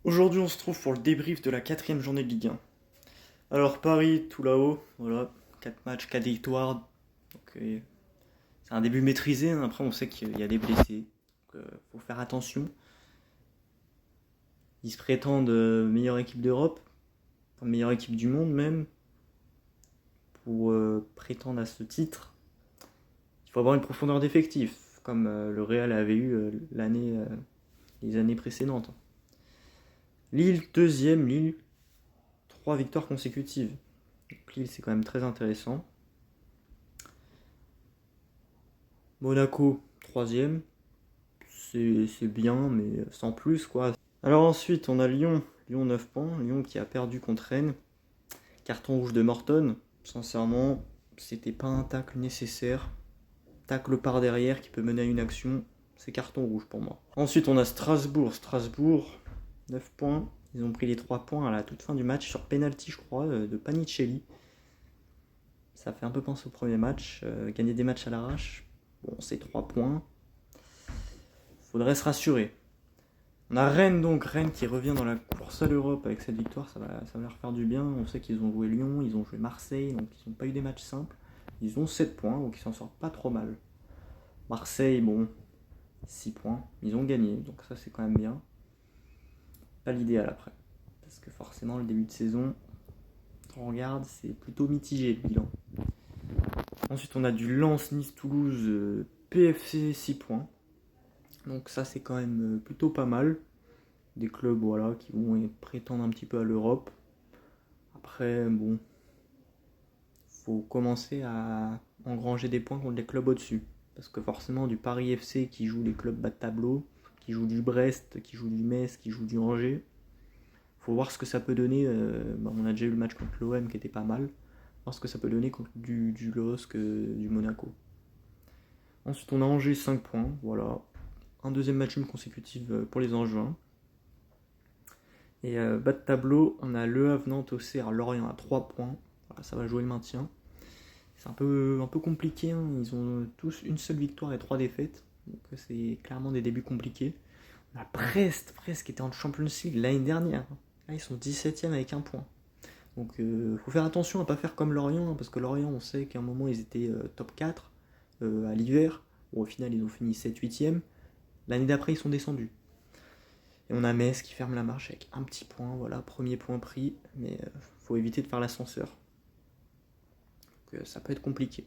Aujourd'hui, on se trouve pour le débrief de la quatrième journée de Ligue 1. Alors, Paris, tout là-haut, voilà, 4 matchs, 4 victoires. Donc, c'est un début maîtrisé, hein. Après, on sait qu'il y a des blessés. Donc, faut faire attention. Ils se prétendent meilleure équipe d'Europe, enfin, meilleure équipe du monde même. Pour prétendre à ce titre, il faut avoir une profondeur d'effectif, comme le Real avait eu les années précédentes. Lille, deuxième, Lille, 3 victoires consécutives. Donc, Lille, c'est quand même très intéressant. Monaco, troisième, c'est bien, mais sans plus, quoi. Alors ensuite, on a Lyon. Lyon 9 points. Lyon qui a perdu contre Rennes. Carton rouge de Morton. Sincèrement, c'était pas un tacle nécessaire. Tacle par derrière qui peut mener à une action. C'est carton rouge pour moi. Ensuite, on a Strasbourg. Strasbourg, 9 points. Ils ont pris les 3 points à la toute fin du match sur penalty, je crois, de Panicelli. Ça fait un peu penser au premier match. Gagner des matchs à l'arrache. Bon, c'est 3 points. Faudrait se rassurer. On a Rennes donc, Rennes qui revient dans la course à l'Europe avec cette victoire, ça va leur faire du bien. On sait qu'ils ont joué Lyon, ils ont joué Marseille, donc ils n'ont pas eu des matchs simples. Ils ont 7 points, donc ils s'en sortent pas trop mal. Marseille, bon, 6 points, ils ont gagné, donc ça c'est quand même bien. Pas l'idéal après, parce que forcément le début de saison, quand on regarde, c'est plutôt mitigé le bilan. Ensuite on a du Lens, Nice, Toulouse, PFC 6 points. Donc ça c'est quand même plutôt pas mal. Des clubs voilà, qui vont prétendre un petit peu à l'Europe. Après, bon, faut commencer à engranger des points contre les clubs au-dessus. Parce que forcément, du Paris FC qui joue les clubs bas de tableau, qui joue du Brest, qui joue du Metz, qui joue du Angers, faut voir ce que ça peut donner. On a déjà eu le match contre l'OM qui était pas mal. Voir ce que ça peut donner contre du LOSC, du Monaco. Ensuite, on a Angers 5 points. Voilà. Un deuxième match consécutif pour les Angevins. Et bas de tableau, on a Le Havre, Nantes, Auxerre, Lorient à 3 points. Voilà, ça va jouer le maintien. C'est un peu compliqué, hein. Ils ont tous une seule victoire et 3 défaites. Donc c'est clairement des débuts compliqués. On a Brest qui était en Champions League l'année dernière. Là, ils sont 17ème avec un point. Donc faut faire attention à ne pas faire comme Lorient, hein, parce que Lorient, on sait qu'à un moment, ils étaient top 4 à l'hiver. Bon, au final, ils ont fini 7-8ème. L'année d'après, ils sont descendus. Et on a Metz qui ferme la marche avec un petit point, voilà, premier point pris, mais faut éviter de faire l'ascenseur. Donc ça peut être compliqué.